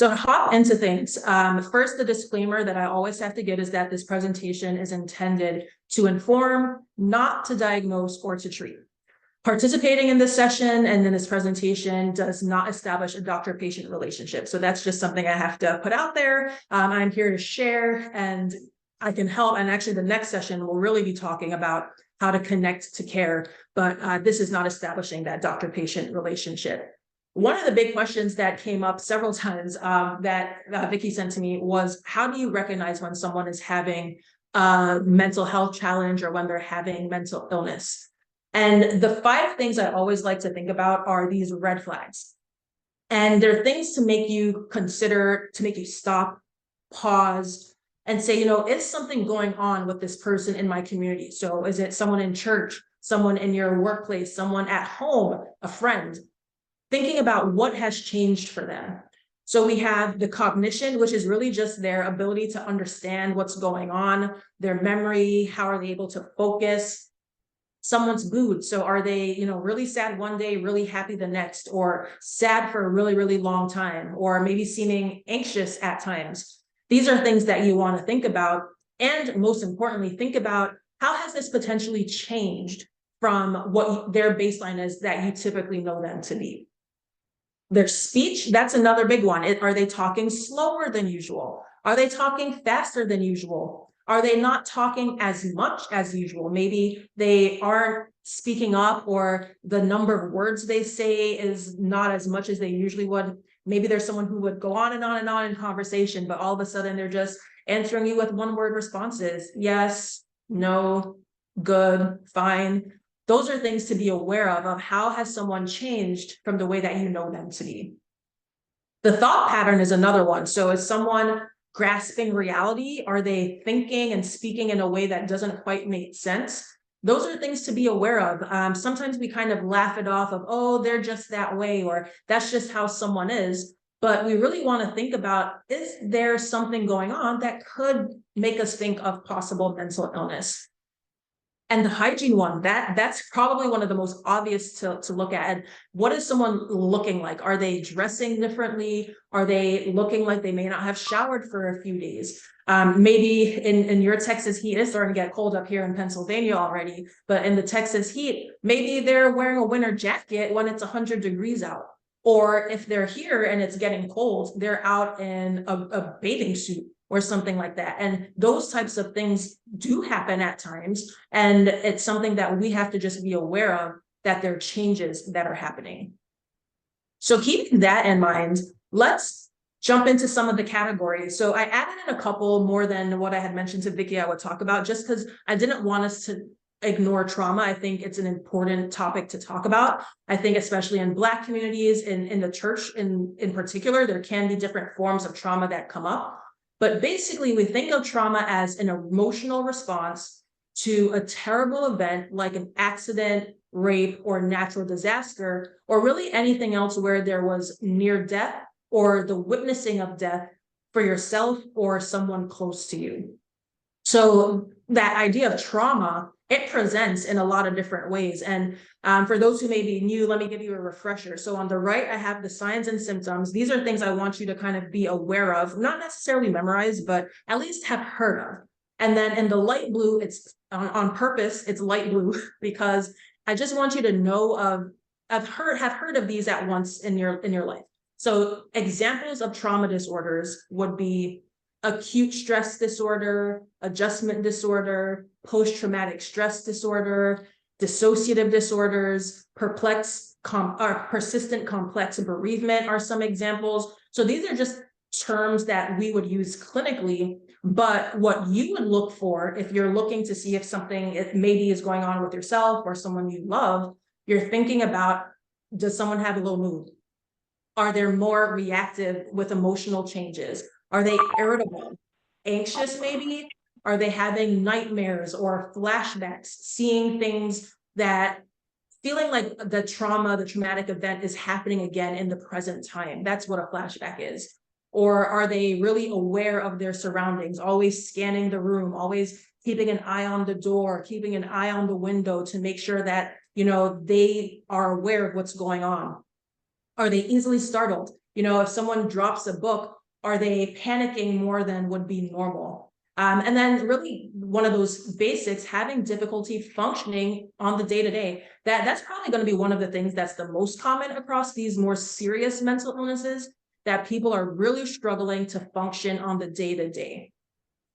So to hop into things, first, the disclaimer that I always have to give is that this presentation is intended to inform, not to diagnose or to treat. Participating in this session and in this presentation does not establish a doctor-patient relationship. So that's just something I have to put out there. I'm here to share and I can help. And actually the next session will really be talking about how to connect to care, but this is not establishing that doctor-patient relationship. One of the big questions that came up several times that Vicky sent to me was, how do you recognize when someone is having a mental health challenge or when they're having mental illness? And the 5 things I always like to think about are these red flags. And they're things to make you consider, to make you stop, pause, and say, you know, is something going on with this person in my community? So is it someone in church, someone in your workplace, someone at home, a friend? Thinking about what has changed for them. So we have the cognition, which is really just their ability to understand what's going on, their memory, how are they able to focus, someone's mood. So are they, you know, really sad one day, really happy the next, or sad for a really, really long time, or maybe seeming anxious at times. These are things that you want to think about. And most importantly, think about how has this potentially changed from what their baseline is that you typically know them to be. Their speech, that's another big one. Are they talking slower than usual? Are they talking faster than usual? Are they not talking as much as usual? Maybe they aren't speaking up, or the number of words they say is not as much as they usually would. Maybe there's someone who would go on and on and on in conversation, but all of a sudden they're just answering you with one-word responses. Yes, no, good, fine. Those are things to be aware of how has someone changed from the way that you know them to be. The thought pattern is another one. So is someone grasping reality? Are they thinking and speaking in a way that doesn't quite make sense? Those are things to be aware of. Sometimes we kind of laugh it off of, oh, they're just that way, or that's just how someone is. But we really want to think about, is there something going on that could make us think of possible mental illness? And the hygiene one, that's probably one of the most obvious to look at. And what is someone looking like? Are they dressing differently? Are they looking like they may not have showered for a few days? Maybe in your Texas heat, it's starting to get cold up here in Pennsylvania already, but in the Texas heat, maybe they're wearing a winter jacket when it's 100 degrees out. Or if they're here and it's getting cold, they're out in a bathing suit or something like that. And those types of things do happen at times. And it's something that we have to just be aware of, that there are changes that are happening. So keeping that in mind, let's jump into some of the categories. So I added in a couple more than what I had mentioned to Vicky I would talk about, just because I didn't want us to ignore trauma. I think it's an important topic to talk about. I think especially in Black communities, in the church in particular, there can be different forms of trauma that come up. But basically, we think of trauma as an emotional response to a terrible event like an accident, rape, or natural disaster, or really anything else where there was near death or the witnessing of death for yourself or someone close to you. So that idea of trauma, it presents in a lot of different ways. And for those who may be new, let me give you a refresher. So on the right, I have the signs and symptoms. These are things I want you to kind of be aware of, not necessarily memorize, but at least have heard of. And then in the light blue, it's on purpose, it's light blue, because I just want you to know have heard of these at once in your life. So examples of trauma disorders would be acute stress disorder, adjustment disorder, post-traumatic stress disorder, dissociative disorders, persistent complex bereavement are some examples. So these are just terms that we would use clinically, but what you would look for if you're looking to see if something maybe is going on with yourself or someone you love, you're thinking about, does someone have a low mood? Are they more reactive with emotional changes? Are they irritable, anxious maybe? Are they having nightmares or flashbacks, seeing things that, feeling like the traumatic event is happening again in the present time? That's what a flashback is. Or are they really aware of their surroundings, always scanning the room, always keeping an eye on the door, keeping an eye on the window to make sure that, you know, they are aware of what's going on? Are they easily startled? If someone drops a book, are they panicking more than would be normal? And then really one of those basics, having difficulty functioning on the day-to-day, that's probably going to be one of the things that's the most common across these more serious mental illnesses, that people are really struggling to function on the day-to-day.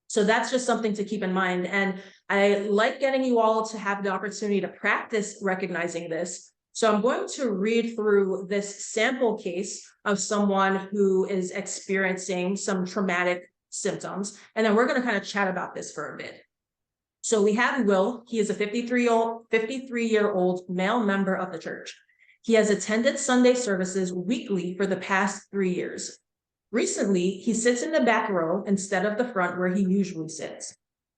So that's just something to keep in mind. And I like getting you all to have the opportunity to practice recognizing this. So I'm going to read through this sample case of someone who is experiencing some traumatic symptoms, and then we're going to kind of chat about this for a bit. So we have Will. He is a 53-year-old male member of the church. He has attended Sunday services weekly for the past 3 years. Recently, he sits in the back row instead of the front where he usually sits.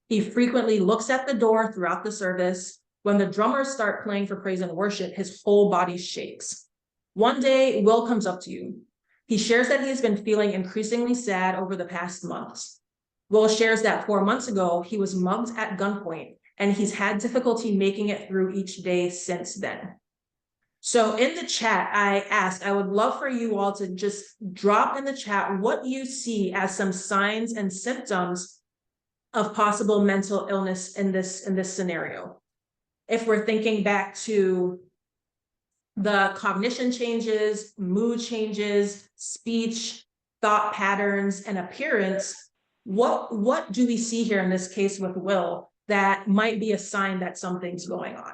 He frequently looks at the door throughout the service. When the drummers start playing for praise and worship, his whole body shakes. One day, Will comes up to you. He shares that he has been feeling increasingly sad over the past months. Will shares that 4 months ago, he was mugged at gunpoint, and he's had difficulty making it through each day since then. So in the chat, I would love for you all to just drop in the chat what you see as some signs and symptoms of possible mental illness in this scenario. If we're thinking back to the cognition changes, mood changes, speech, thought patterns, and appearance, what do we see here in this case with Will that might be a sign that something's going on?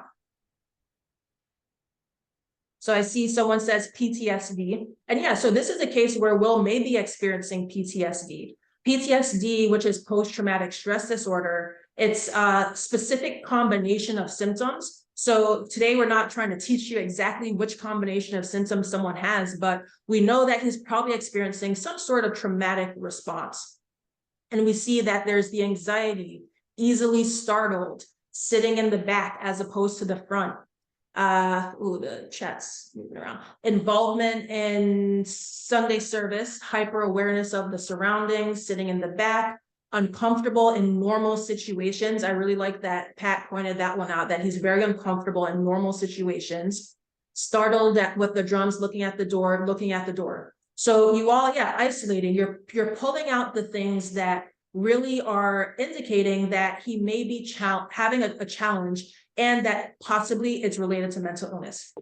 So I see someone says PTSD. And yeah, so this is a case where Will may be experiencing PTSD. PTSD, which is post-traumatic stress disorder, it's a specific combination of symptoms. So today we're not trying to teach you exactly which combination of symptoms someone has, but we know that he's probably experiencing some sort of traumatic response. And we see that there's the anxiety, easily startled, sitting in the back as opposed to the front. The chat's moving around. Involvement in Sunday service, hyper awareness of the surroundings, sitting in the back, uncomfortable in normal situations. I really like that Pat pointed that one out, that he's very uncomfortable in normal situations. Startled with the drums, looking at the door. So you all, isolating. You're pulling out the things that really are indicating that he may be having a challenge, and that possibly it's related to mental illness.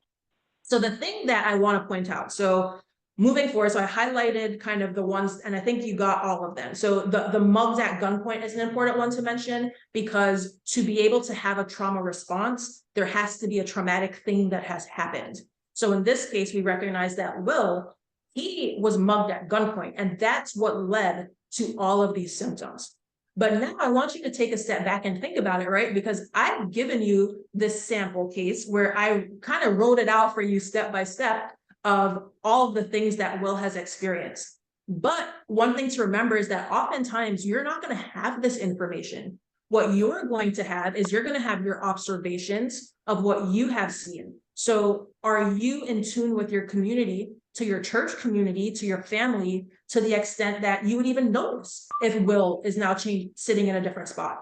So the thing that I want to point out, so moving forward, so I highlighted kind of the ones, and I think you got all of them. So the mugs at gunpoint is an important one to mention, because to be able to have a trauma response, there has to be a traumatic thing that has happened. So in this case, we recognize that Will, he was mugged at gunpoint, and that's what led to all of these symptoms. But now I want you to take a step back and think about it, right? Because I've given you this sample case where I kind of wrote it out for you step by step of all of the things that Will has experienced. But one thing to remember is that oftentimes you're not going to have this information. What you're going to have is you're going to have your observations of what you have seen. So are you in tune with your community, to your church community, to your family, to the extent that you would even notice if Will is now sitting in a different spot?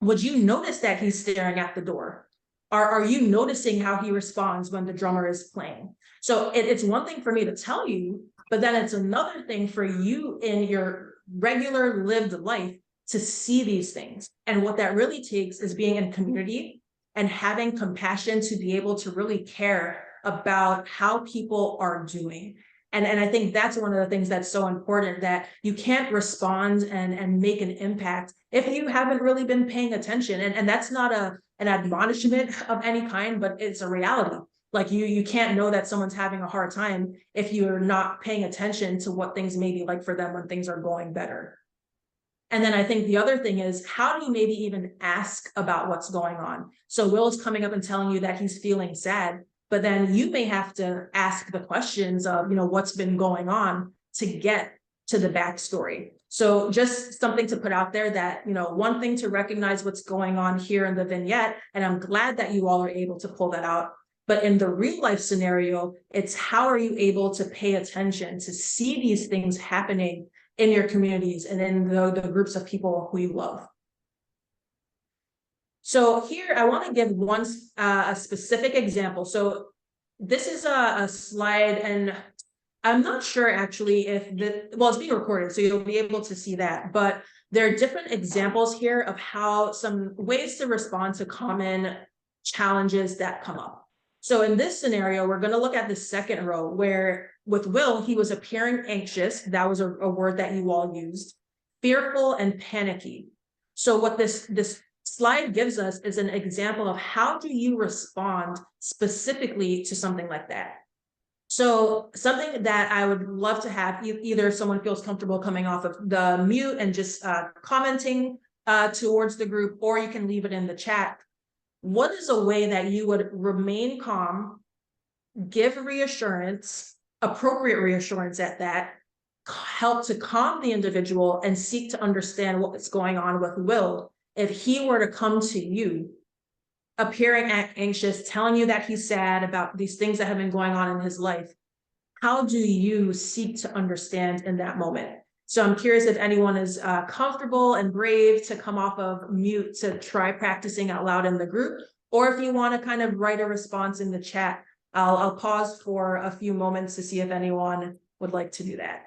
Would you notice that he's staring at the door? Are you noticing how he responds when the drummer is playing? So it's one thing for me to tell you, but then it's another thing for you in your regular lived life to see these things. And what that really takes is being in community and having compassion to be able to really care about how people are doing. And I think that's one of the things that's so important, that you can't respond and make an impact if you haven't really been paying attention. And that's not an admonishment of any kind, but it's a reality. Like you can't know that someone's having a hard time if you're not paying attention to what things may be like for them when things are going better. And then I think the other thing is, how do you maybe even ask about what's going on? So Will's coming up and telling you that he's feeling sad, but then you may have to ask the questions of, what's been going on to get to the backstory. So just something to put out there that, one thing to recognize what's going on here in the vignette, and I'm glad that you all are able to pull that out. But in the real life scenario, it's how are you able to pay attention to see these things happening in your communities and in the groups of people who you love. So here I want to give a specific example. So this is a slide, and I'm not sure actually if well, it's being recorded, so you'll be able to see that, but there are different examples here of how some ways to respond to common challenges that come up. So in this scenario, we're going to look at the second row where with Will, he was appearing anxious. That was a word that you all used, fearful and panicky. So what this slide gives us is an example of how do you respond specifically to something like that. So something that I would love to have, either someone feels comfortable coming off of the mute and just commenting towards the group, or you can leave it in the chat. What is a way that you would remain calm, give reassurance, appropriate reassurance at that, help to calm the individual and seek to understand what's going on with Will if he were to come to you appearing anxious, telling you that he's sad about these things that have been going on in his life? How do you seek to understand in that moment? So I'm curious if anyone is comfortable and brave to come off of mute to try practicing out loud in the group, or if you want to kind of write a response in the chat. I'll pause for a few moments to see if anyone would like to do that.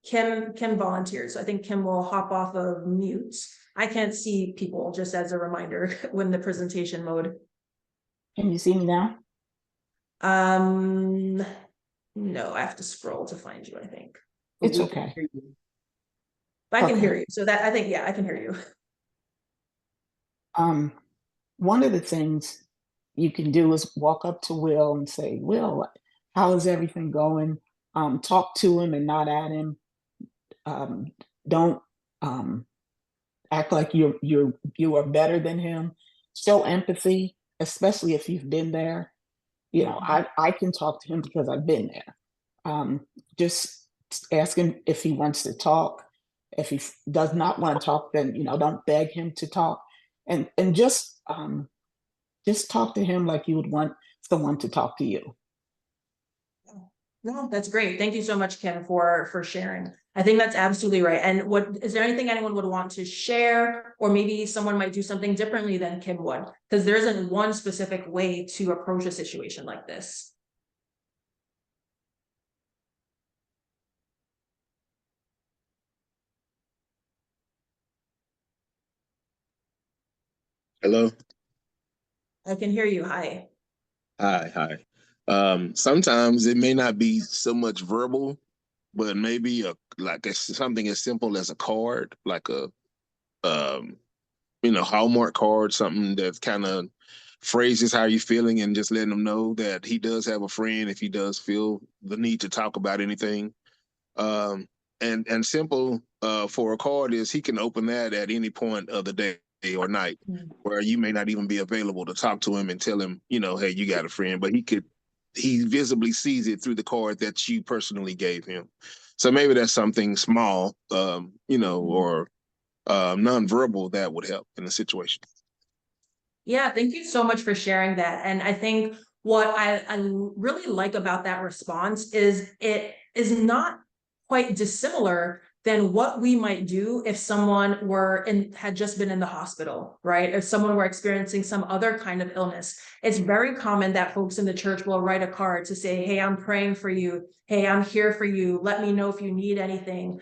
Kim volunteered, so I think Kim will hop off of mute. I can't see people, just as a reminder, when the presentation mode. Can you see me now? No, I have to scroll to find you, I think. It's okay. But I can hear you. So that I think, yeah, I can hear you. One of the things you can do is walk up to Will and say, Will, how is everything going? Talk to him and not at him. Don't act like you are better than him. Show empathy, especially if you've been there. You know, I can talk to him because I've been there. Just ask him if he wants to talk. If he does not want to talk, then don't beg him to talk, and just talk to him like you would want someone to talk to you. No, that's great. Thank you so much, Kim, for sharing. I think that's absolutely right. And what is there anything anyone would want to share, or maybe someone might do something differently than Kim would? Because there isn't one specific way to approach a situation like this. Hello. I can hear you. Hi. Hi. Sometimes it may not be so much verbal, but maybe something as simple as a card, like a Hallmark card, something that kind of phrases how you're feeling, and just letting them know that he does have a friend if he does feel the need to talk about anything. And simple for a card is he can open that at any point of the day or night, where you may not even be available to talk to him and tell him, hey, you got a friend, but he visibly sees it through the card that you personally gave him. So maybe that's something small, or nonverbal that would help in the situation. Yeah, thank you so much for sharing that. And I think what I really like about that response is it is not quite dissimilar than what we might do if someone had just been in the hospital, right? If someone were experiencing some other kind of illness. It's very common that folks in the church will write a card to say, hey, I'm praying for you. Hey, I'm here for you. Let me know if you need anything.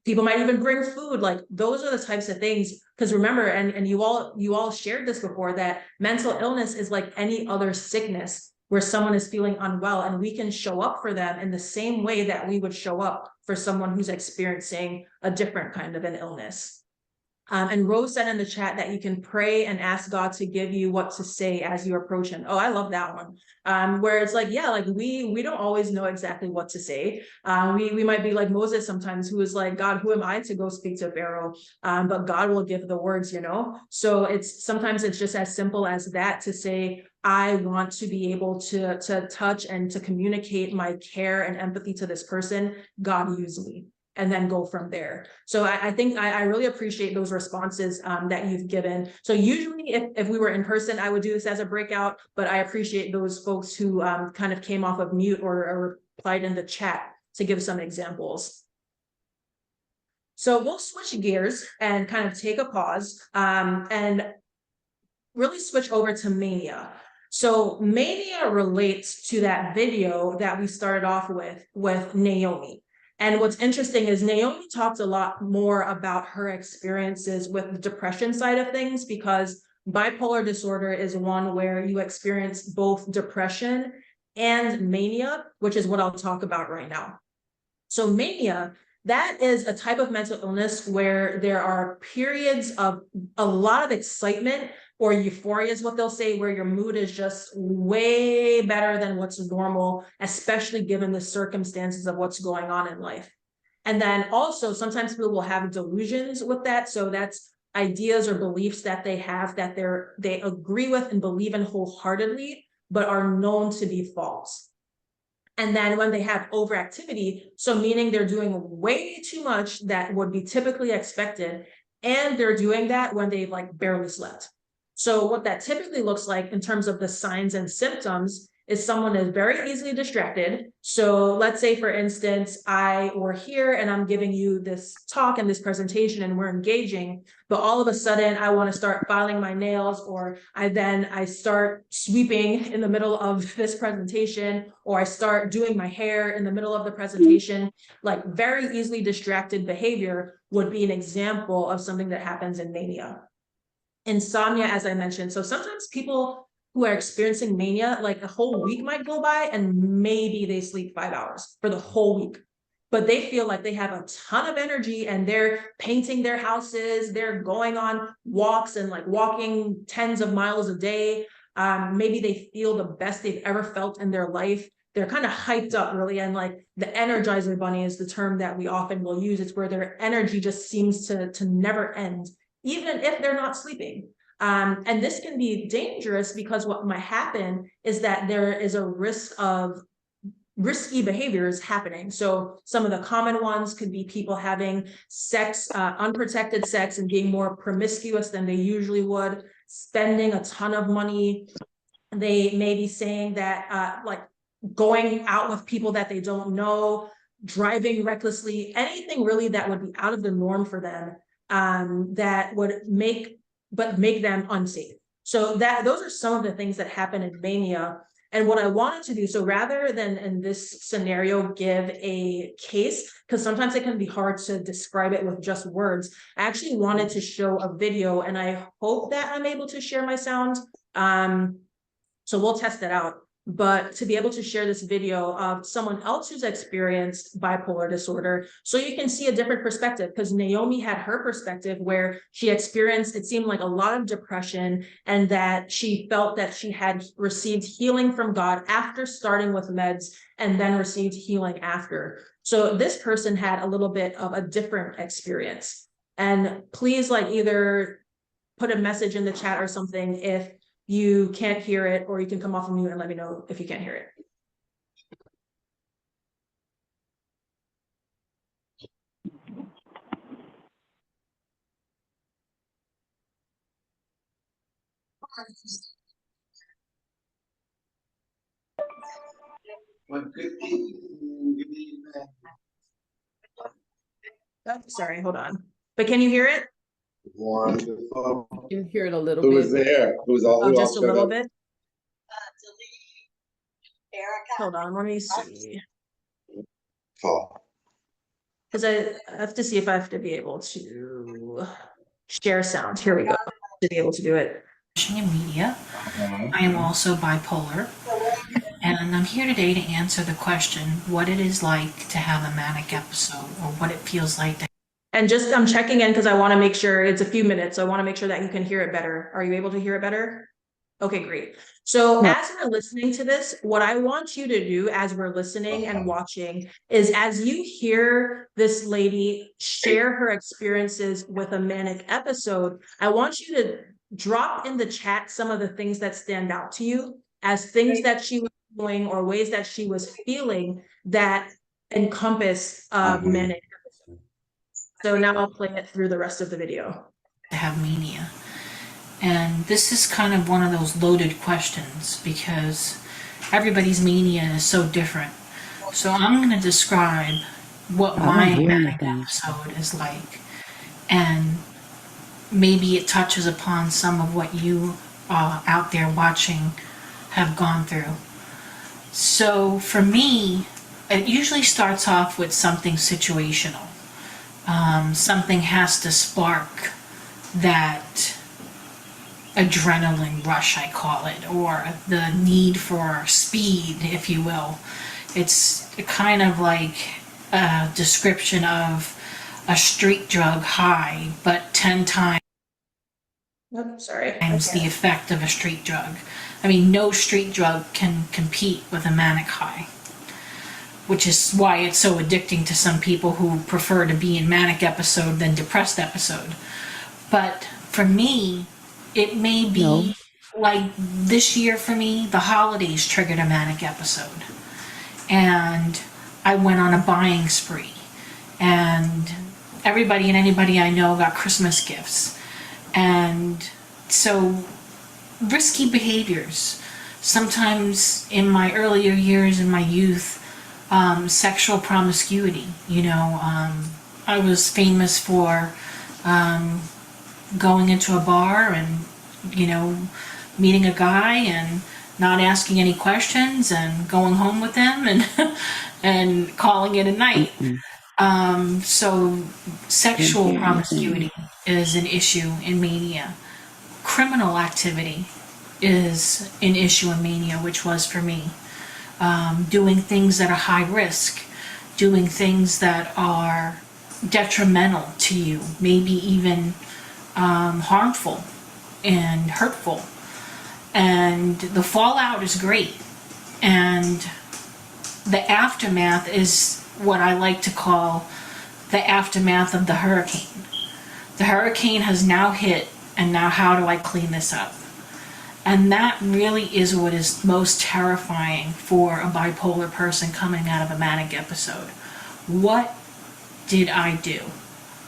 People might even bring food. Like, those are the types of things. Because remember, and you all shared this before, that mental illness is like any other sickness where someone is feeling unwell, and we can show up for them in the same way that we would show up for someone who's experiencing a different kind of an illness. And Rose said in the chat that you can pray and ask God to give you what to say as you approach him. Oh, I love that one. Where it's like, yeah, like we don't always know exactly what to say. We might be like Moses sometimes, who is like, God, who am I to go speak to Pharaoh? But God will give the words, So sometimes it's just as simple as that, to say, I want to be able to touch and to communicate my care and empathy to this person. God, use me. And then go from there. So I think I really appreciate those responses that you've given. So usually if we were in person, I would do this as a breakout, but I appreciate those folks who kind of came off of mute or replied in the chat to give some examples. So we'll switch gears and kind of take a pause and really switch over to mania. So mania relates to that video that we started off with Naomi. And what's interesting is Naomi talked a lot more about her experiences with the depression side of things, because bipolar disorder is one where you experience both depression and mania, which is what I'll talk about right now. So mania, that is a type of mental illness where there are periods of a lot of excitement, or euphoria is what they'll say, where your mood is just way better than what's normal, especially given the circumstances of what's going on in life. And then also sometimes people will have delusions with that. So that's ideas or beliefs that they have that they agree with and believe in wholeheartedly, but are known to be false. And then when they have overactivity, so meaning they're doing way too much that would be typically expected, and they're doing that when they've like barely slept. So what that typically looks like in terms of the signs and symptoms is someone is very easily distracted. So let's say, for instance, we're here and I'm giving you this talk and this presentation and we're engaging, but all of a sudden I want to start filing my nails, or I start sweeping in the middle of this presentation, or I start doing my hair in the middle of the presentation. Like very easily distracted behavior would be an example of something that happens in mania. Insomnia, as I mentioned. So sometimes people who are experiencing mania, like a whole week might go by and maybe they sleep 5 hours for the whole week, but they feel like they have a ton of energy and they're painting their houses, they're going on walks and like walking tens of miles a day. Maybe they feel the best they've ever felt in their life. They're kind of hyped up, really. And like the Energizer Bunny is the term that we often will use. It's where their energy just seems to never end, even if they're not sleeping. And this can be dangerous because what might happen is that there is a risk of risky behaviors happening. So some of the common ones could be people having sex, unprotected sex, and being more promiscuous than they usually would, spending a ton of money. They may be saying that like going out with people that they don't know, driving recklessly, anything really that would be out of the norm for them, that would make them unsafe. So those are some of the things that happen in mania. And what I wanted to do, so rather than in this scenario give a case, because sometimes it can be hard to describe it with just words, I actually wanted to show a video, and I hope that I'm able to share my sound. So we'll test that out. But to be able to share this video of someone else who's experienced bipolar disorder, so you can see a different perspective, because Naomi had her perspective where she experienced, it seemed like, a lot of depression, and that she felt that she had received healing from God after starting with meds and then received healing after. So this person had a little bit of a different experience. And please, like, either put a message in the chat or something if you can't hear it, or you can come off of mute and let me know if you can't hear it. Oh, sorry, hold on. But can you hear it? Wonderful. You can hear it a little Who bit. was there? Who was all? Oh, Who just a all showed little up? bit. Hold on, let me see. Paul. Because I have to see if I have to be able to share sound. Here we go. To be able to do it. In media. I am also bipolar, and I'm here today to answer the question what it is like to have a manic episode, or what it feels like to. And just I'm checking in because I want to make sure it's a few minutes. So I want to make sure that you can hear it better. Are you able to hear it better? Okay, great. So as we're listening to this, what I want you to do as we're listening and watching is, as you hear this lady share her experiences with a manic episode, I want you to drop in the chat some of the things that stand out to you as things that she was doing or ways that she was feeling that encompass manic episode. So now I'll play it through the rest of the video. To have mania. And this is kind of one of those loaded questions because everybody's mania is so different. So I'm going to describe what I my don't hear manic anything. episode is like. And maybe it touches upon some of what you out there watching have gone through. So for me, it usually starts off with something situational. Something has to spark that adrenaline rush, I call it, or the need for speed, if you will. It's kind of like a description of a street drug high, but 10 times Oops, sorry. the effect of a street drug. I mean, no street drug can compete with a manic high, which is why it's so addicting to some people who prefer to be in manic episode than depressed episode. But for me, it may be No. like this year for me, the holidays triggered a manic episode. And I went on a buying spree. And everybody and anybody I know got Christmas gifts. And so risky behaviors. Sometimes in my earlier years, in my youth, sexual promiscuity. I was famous for going into a bar and, meeting a guy and not asking any questions and going home with them and and calling it a night. So sexual Didn't hear promiscuity is an issue in mania. Criminal activity is an issue in mania, which was for me. Doing things that are high risk, doing things that are detrimental to you, maybe even harmful and hurtful. And the fallout is great. And the aftermath is what I like to call the aftermath of the hurricane. The hurricane has now hit, and now how do I clean this up? And that really is what is most terrifying for a bipolar person coming out of a manic episode. What did I do?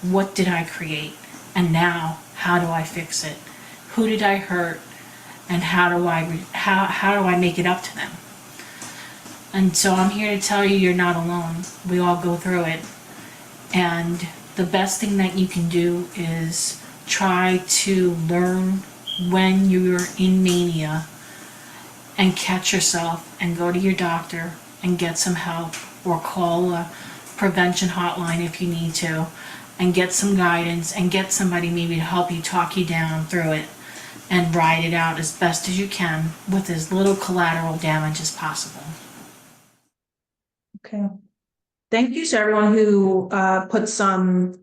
What did I create? And now, how do I fix it? Who did I hurt? And how do I make it up to them? And so I'm here to tell you, you're not alone. We all go through it. And the best thing that you can do is try to learn when you're in mania and catch yourself and go to your doctor and get some help, or call a prevention hotline if you need to, and get some guidance and get somebody maybe to help you, talk you down through it, and ride it out as best as you can with as little collateral damage as possible. Okay. Thank you to everyone who put some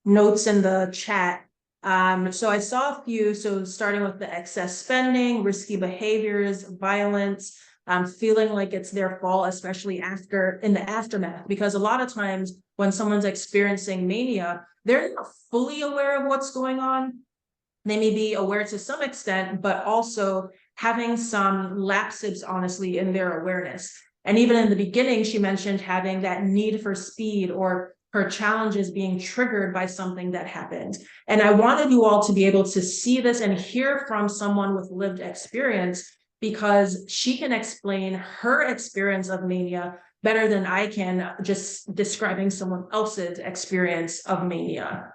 notes in the chat. So I saw a few, so starting with the excess spending, risky behaviors, violence, feeling like it's their fault, especially in the aftermath, because a lot of times when someone's experiencing mania, they're not fully aware of what's going on. They may be aware to some extent, but also having some lapses, honestly, in their awareness. And even in the beginning, she mentioned having that need for speed, or her challenges being triggered by something that happened. And I wanted you all to be able to see this and hear from someone with lived experience, because she can explain her experience of mania better than I can just describing someone else's experience of mania.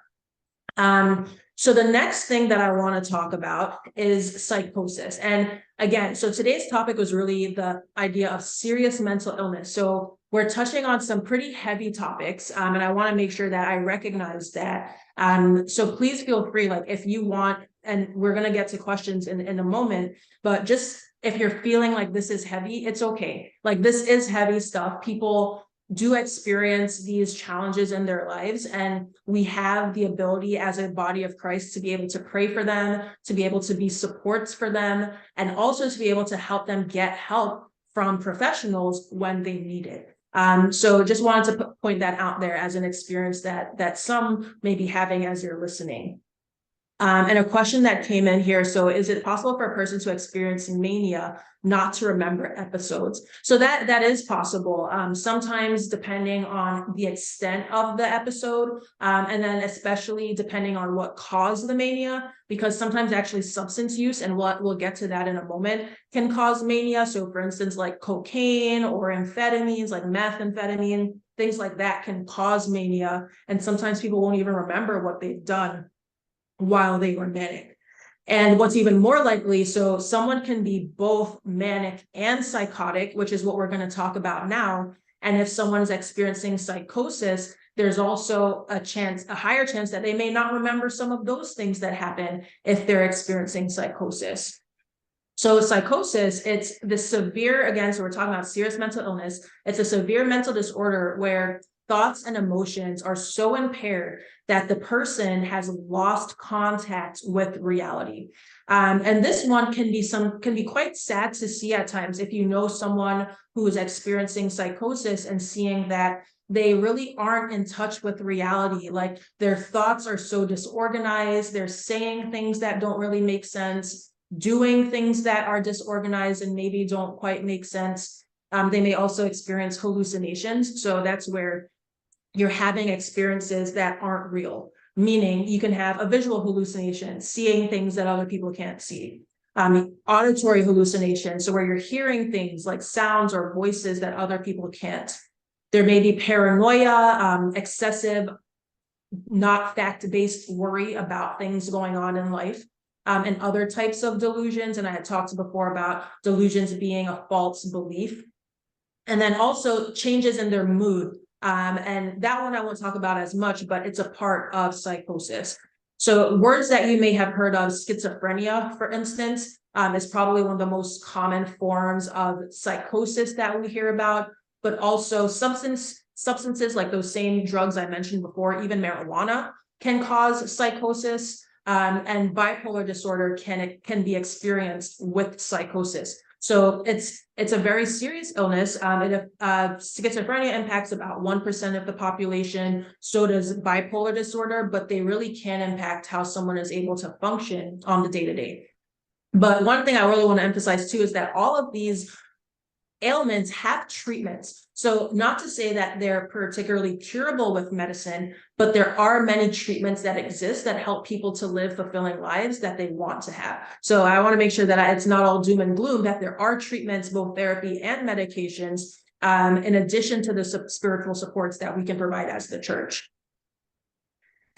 So the next thing that I want to talk about is psychosis. And again, so today's topic was really the idea of serious mental illness. So we're touching on some pretty heavy topics, and I want to make sure that I recognize that. So please feel free, like if you want, and we're going to get to questions in a moment, but just if you're feeling like this is heavy, it's okay. Like this is heavy stuff. People do experience these challenges in their lives, and we have the ability as a body of Christ to be able to pray for them, to be able to be supports for them, and also to be able to help them get help from professionals when they need it. So just wanted to point that out there as an experience that some may be having as you're listening. And a question that came in here, so is it possible for a person to experience mania not to remember episodes? So that is possible. Sometimes depending on the extent of the episode, and then especially depending on what caused the mania, because sometimes actually substance use, and we'll get to that in a moment, can cause mania. So for instance, like cocaine or amphetamines, like methamphetamine, things like that can cause mania. And sometimes people won't even remember what they've done while they were manic. And what's even more likely, so someone can be both manic and psychotic, which is what we're going to talk about now. And if someone's experiencing psychosis, there's also a higher chance that they may not remember some of those things that happen if they're experiencing psychosis. So psychosis, it's the severe, again, so we're talking about serious mental illness. It's a severe mental disorder where thoughts and emotions are so impaired that the person has lost contact with reality. And this one can be quite sad to see at times if you know someone who is experiencing psychosis and seeing that they really aren't in touch with reality. Like their thoughts are so disorganized, they're saying things that don't really make sense, doing things that are disorganized and maybe don't quite make sense. They may also experience hallucinations. So that's where you're having experiences that aren't real, meaning you can have a visual hallucination, seeing things that other people can't see. Auditory hallucination, so where you're hearing things like sounds or voices that other people can't. There may be paranoia, excessive, not fact-based worry about things going on in life, and other types of delusions. And I had talked before about delusions being a false belief. And then also changes in their mood. And that one I won't talk about as much, but it's a part of psychosis. So words that you may have heard of, schizophrenia, for instance, is probably one of the most common forms of psychosis that we hear about, but also substances like those same drugs I mentioned before, even marijuana can cause psychosis, and bipolar disorder can be experienced with psychosis. So it's a very serious illness. Schizophrenia impacts about 1% of the population. So does bipolar disorder, but they really can impact how someone is able to function on the day-to-day. But one thing I really want to emphasize too is that all of these ailments have treatments. So not to say that they're particularly curable with medicine, but there are many treatments that exist that help people to live fulfilling lives that they want to have. So I want to make sure that it's not all doom and gloom, that there are treatments, both therapy and medications, in addition to the spiritual supports that we can provide as the church.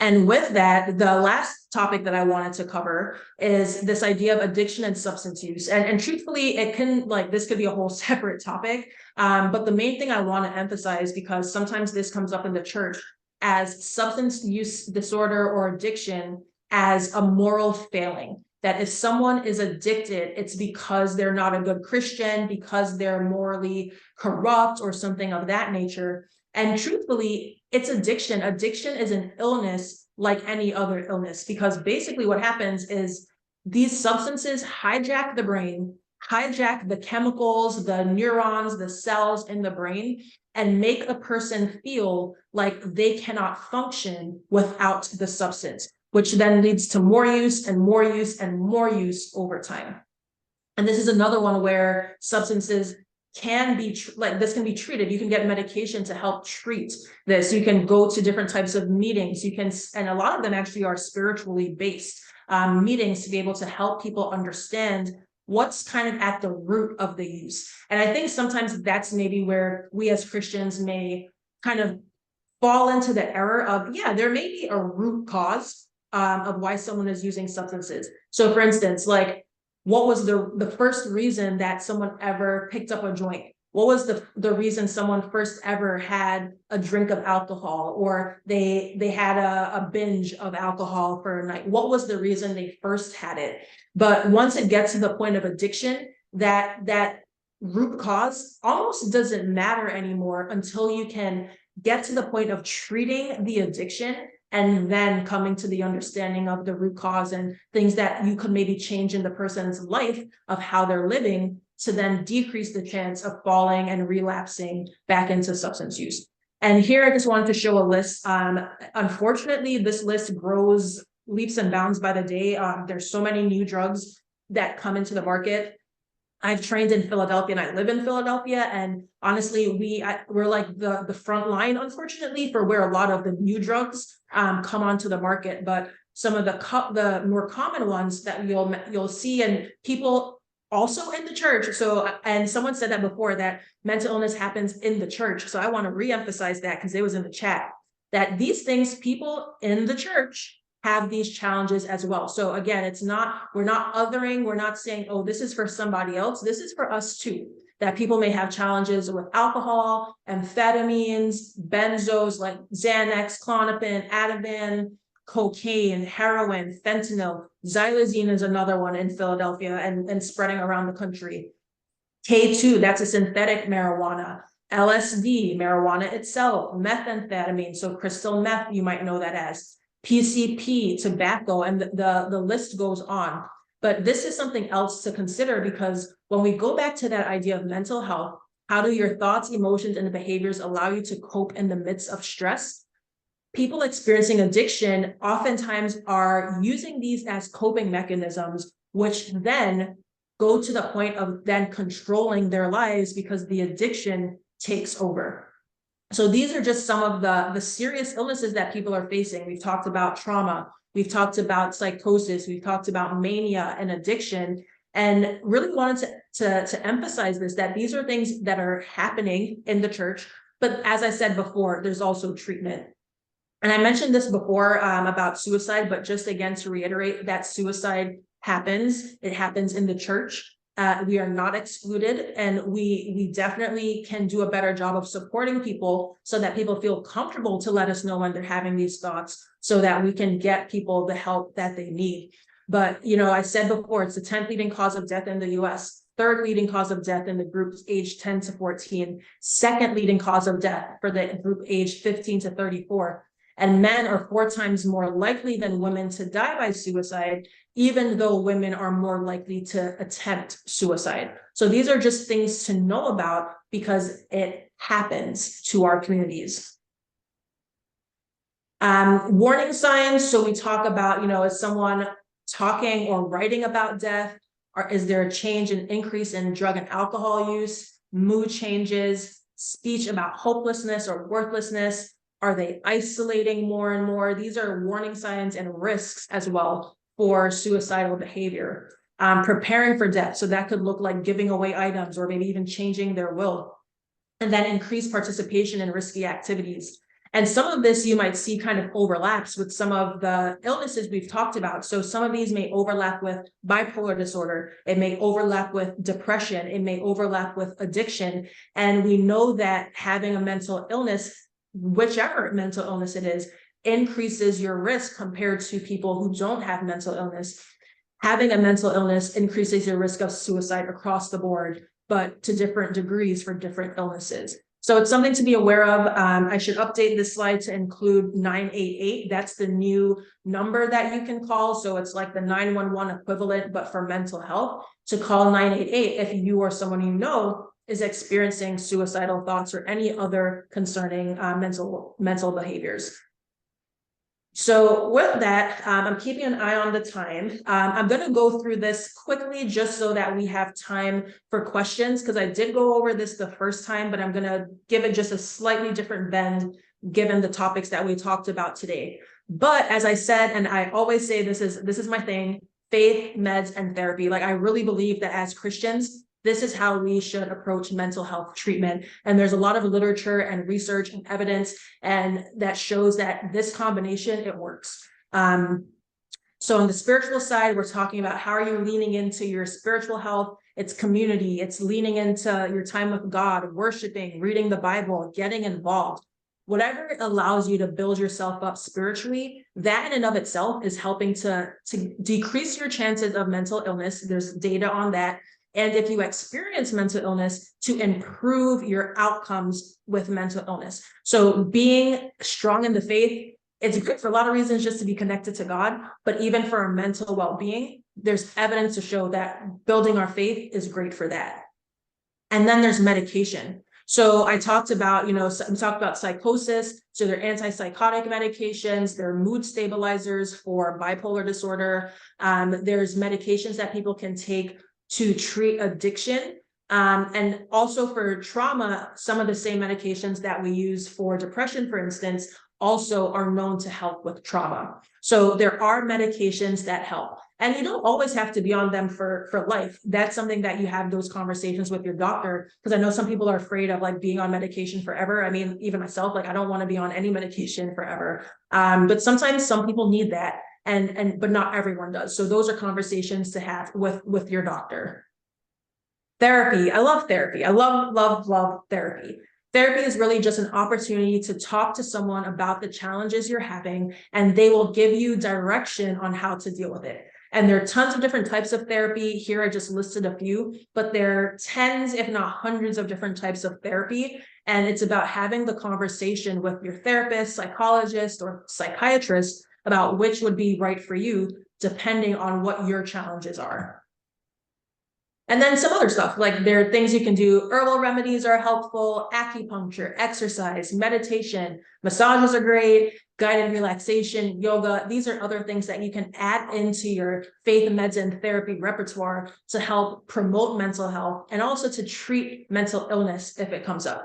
And with that, the last topic that I wanted to cover is this idea of addiction and substance use. And truthfully, it can, this could be a whole separate topic. But the main thing I want to emphasize, because sometimes this comes up in the church as substance use disorder or addiction as a moral failing. That if someone is addicted, it's because they're not a good Christian, because they're morally corrupt or something of that nature. And truthfully, it's addiction. Addiction is an illness like any other illness, because basically what happens is these substances hijack the brain, hijack the chemicals, the neurons, the cells in the brain, and make a person feel like they cannot function without the substance, which then leads to more use and more use and more use over time. And this is another one where substances can be this can be treated. You can get medication to help treat this. You can go to different types of meetings. You can, and a lot of them actually are spiritually based meetings to be able to help people understand what's kind of at the root of the use. And I think sometimes that's maybe where we as Christians may kind of fall into the error of, yeah, there may be a root cause of why someone is using substances. So for instance, what was the first reason that someone ever picked up a joint? What was the reason someone first ever had a drink of alcohol, or they had a binge of alcohol for a night? What was the reason they first had it? But once it gets to the point of addiction, that root cause almost doesn't matter anymore until you can get to the point of treating the addiction and then coming to the understanding of the root cause and things that you could maybe change in the person's life of how they're living to then decrease the chance of falling and relapsing back into substance use. And here I just wanted to show a list. Unfortunately, this list grows leaps and bounds by the day. There's so many new drugs that come into the market. I've trained in Philadelphia and I live in Philadelphia, and honestly, we're like the front line, unfortunately, for where a lot of the new drugs come onto the market. But some of the more common ones that you'll see, and people also in the church. So, and someone said that before, that mental illness happens in the church. So I want to reemphasize that because it was in the chat, that these things, people in the church have these challenges as well. So again, we're not othering, we're not saying, oh, this is for somebody else. This is for us too, that people may have challenges with alcohol, amphetamines, benzos like Xanax, Klonopin, Ativan, cocaine, heroin, fentanyl. Xylazine is another one in Philadelphia and spreading around the country. K2, that's a synthetic marijuana. LSD, marijuana itself, methamphetamine, so crystal meth, you might know that as. PCP, tobacco, and the list goes on. But this is something else to consider, because when we go back to that idea of mental health, how do your thoughts, emotions, and behaviors allow you to cope in the midst of stress? People experiencing addiction oftentimes are using these as coping mechanisms, which then go to the point of then controlling their lives because the addiction takes over. So these are just some of the serious illnesses that people are facing. We've talked about trauma, we've talked about psychosis, we've talked about mania and addiction, and really wanted to emphasize this, that these are things that are happening in the church. But as I said before, there's also treatment. And I mentioned this before about suicide, but just again to reiterate that suicide happens. It happens in the church. We are not excluded, and we definitely can do a better job of supporting people so that people feel comfortable to let us know when they're having these thoughts, so that we can get people the help that they need. But, I said before, it's the 10th leading cause of death in the US, 3rd leading cause of death in the group age 10 to 14, 2nd leading cause of death for the group age 15 to 34. And men are 4 times more likely than women to die by suicide, even though women are more likely to attempt suicide. So these are just things to know about because it happens to our communities. Warning signs. So we talk about, is someone talking or writing about death? Or is there a change and increase in drug and alcohol use, mood changes, speech about hopelessness or worthlessness? Are they isolating more and more? These are warning signs and risks as well for suicidal behavior. Preparing for death. So that could look like giving away items or maybe even changing their will. And then increased participation in risky activities. And some of this you might see kind of overlaps with some of the illnesses we've talked about. So some of these may overlap with bipolar disorder. It may overlap with depression. It may overlap with addiction. And we know that having a mental illness, whichever mental illness it is, increases your risk compared to people who don't have mental illness. Having a mental illness increases your risk of suicide across the board, but to different degrees for different illnesses. So it's something to be aware of. I should update this slide to include 988. That's the new number that you can call. So it's like the 911 equivalent, but for mental health, to call 988 if you or someone you know is experiencing suicidal thoughts or any other concerning mental behaviors. So with that, I'm keeping an eye on the time. I'm going to go through this quickly just so that we have time for questions, because I did go over this the first time, but I'm going to give it just a slightly different bend given the topics that we talked about today. But as I said, and I always say, this is my thing, faith, meds, and therapy. Like, I really believe that as Christians, this is how we should approach mental health treatment. And there's a lot of literature and research and evidence and that shows that this combination, it works. So on the spiritual side, we're talking about how are you leaning into your spiritual health? It's community, it's leaning into your time with God, worshiping, reading the Bible, getting involved. Whatever allows you to build yourself up spiritually, that in and of itself is helping to decrease your chances of mental illness. There's data on that. And if you experience mental illness, to improve your outcomes with mental illness. So being strong in the faith, it's good for a lot of reasons, just to be connected to God, but even for our mental well-being, there's evidence to show that building our faith is great for that. And then there's medication. So I talked about, we talked about psychosis. So there are antipsychotic medications, there are mood stabilizers for bipolar disorder. There's medications that people can take to treat addiction. And also for trauma, some of the same medications that we use for depression, for instance, also are known to help with trauma. So there are medications that help. And you don't always have to be on them for life. That's something that you have those conversations with your doctor, because I know some people are afraid of like being on medication forever. I mean, even myself, like I don't want to be on any medication forever. But sometimes some people need that, but not everyone does. So those are conversations to have with your doctor. Therapy. I love therapy. I love therapy. Therapy is really just an opportunity to talk to someone about the challenges you're having, and they will give you direction on how to deal with it. And there are tons of different types of therapy. Here I just listed a few, but there are tens, if not hundreds of different types of therapy. And it's about having the conversation with your therapist, psychologist, or psychiatrist about which would be right for you, depending on what your challenges are. And then some other stuff, like there are things you can do. Herbal remedies are helpful, acupuncture, exercise, meditation, massages are great, guided relaxation, yoga. These are other things that you can add into your faith, meds, and therapy repertoire to help promote mental health and also to treat mental illness if it comes up.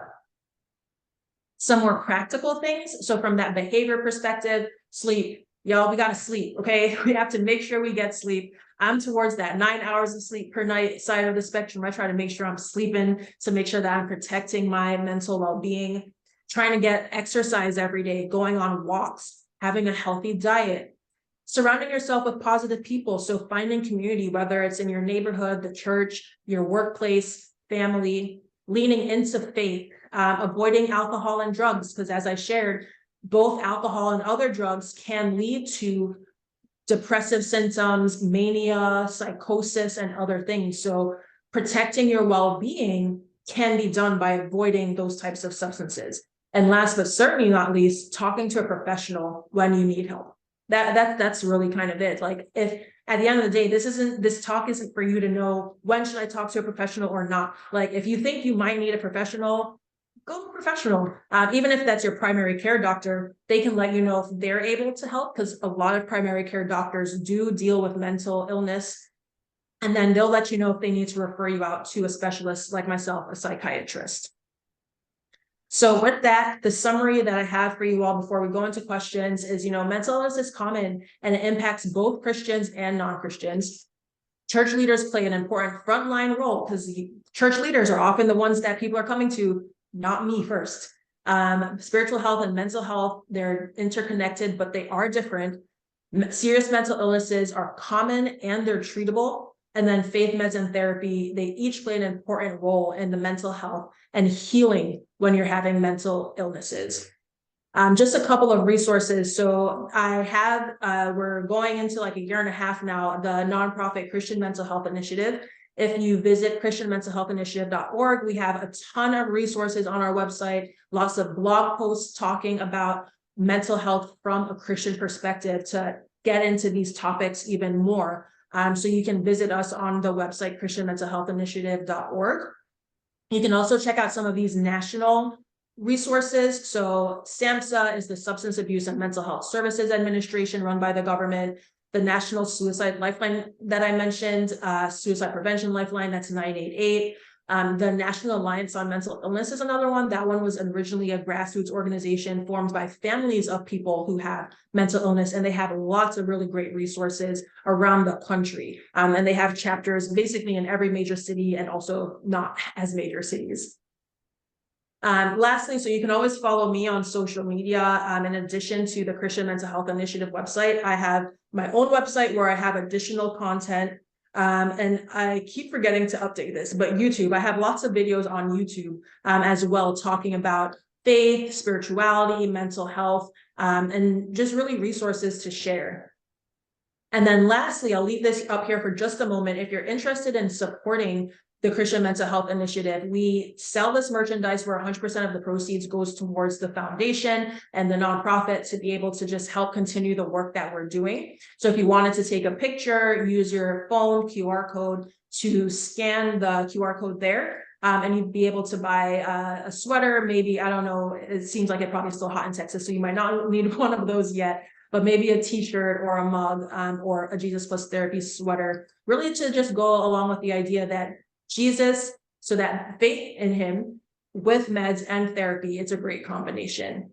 Some more practical things. So from that behavior perspective, sleep. Y'all, we gotta sleep, okay? We have to make sure we get sleep. I'm towards that 9 hours of sleep per night side of the spectrum. I try to make sure I'm sleeping to make sure that I'm protecting my mental well-being, trying to get exercise every day, going on walks, having a healthy diet, surrounding yourself with positive people. So finding community, whether it's in your neighborhood, the church, your workplace, family, leaning into faith, avoiding alcohol and drugs, because as I shared, both alcohol and other drugs can lead to depressive symptoms, mania, psychosis, and other things. So protecting your well-being can be done by avoiding those types of substances. And last but certainly not least, talking to a professional when you need help. That's really kind of it. Like if at the end of the day, this talk isn't for you to know when should I talk to a professional or not. Like if you think you might need a professional, go to a professional. Even if that's your primary care doctor, they can let you know if they're able to help, because a lot of primary care doctors do deal with mental illness. And then they'll let you know if they need to refer you out to a specialist like myself, a psychiatrist. So with that, the summary that I have for you all before we go into questions is, mental illness is common and it impacts both Christians and non-Christians. Church leaders play an important frontline role because church leaders are often the ones that people are coming to, not me first. Spiritual health and mental health, they're interconnected, but they are different. Serious mental illnesses are common and they're treatable. And then faith, meds, and therapy, they each play an important role in the mental health and healing when you're having mental illnesses. Just a couple of resources. So I have, we're going into like a year and a half now, the nonprofit Christian Mental Health Initiative. If you visit christianmentalhealthinitiative.org, we have a ton of resources on our website, lots of blog posts talking about mental health from a Christian perspective to get into these topics even more. So you can visit us on the website, christianmentalhealthinitiative.org. You can also check out some of these national resources. So SAMHSA is the Substance Abuse and Mental Health Services Administration run by the government. The National Suicide Lifeline that I mentioned, Suicide Prevention Lifeline, that's 988. The National Alliance on Mental Illness is another one. That one was originally a grassroots organization formed by families of people who have mental illness, and they have lots of really great resources around the country. And they have chapters basically in every major city and also not as major cities. Lastly, so you can always follow me on social media. In addition to the Christian Mental Health Initiative website, I have my own website where I have additional content. And I keep forgetting to update this, but YouTube, I have lots of videos on YouTube as well, talking about faith, spirituality, mental health, and just really resources to share. And then lastly, I'll leave this up here for just a moment. If you're interested in supporting the Christian Mental Health Initiative, we sell this merchandise where 100% of the proceeds goes towards the foundation and the nonprofit to be able to just help continue the work that we're doing. So if you wanted to take a picture, use your phone QR code to scan the QR code there, and you'd be able to buy a sweater, maybe, I don't know, it seems like it's probably still hot in Texas, so you might not need one of those yet, but maybe a t-shirt or a mug or a Jesus Plus Therapy sweater, really to just go along with the idea that Jesus, so that faith in him with meds and therapy, it's a great combination.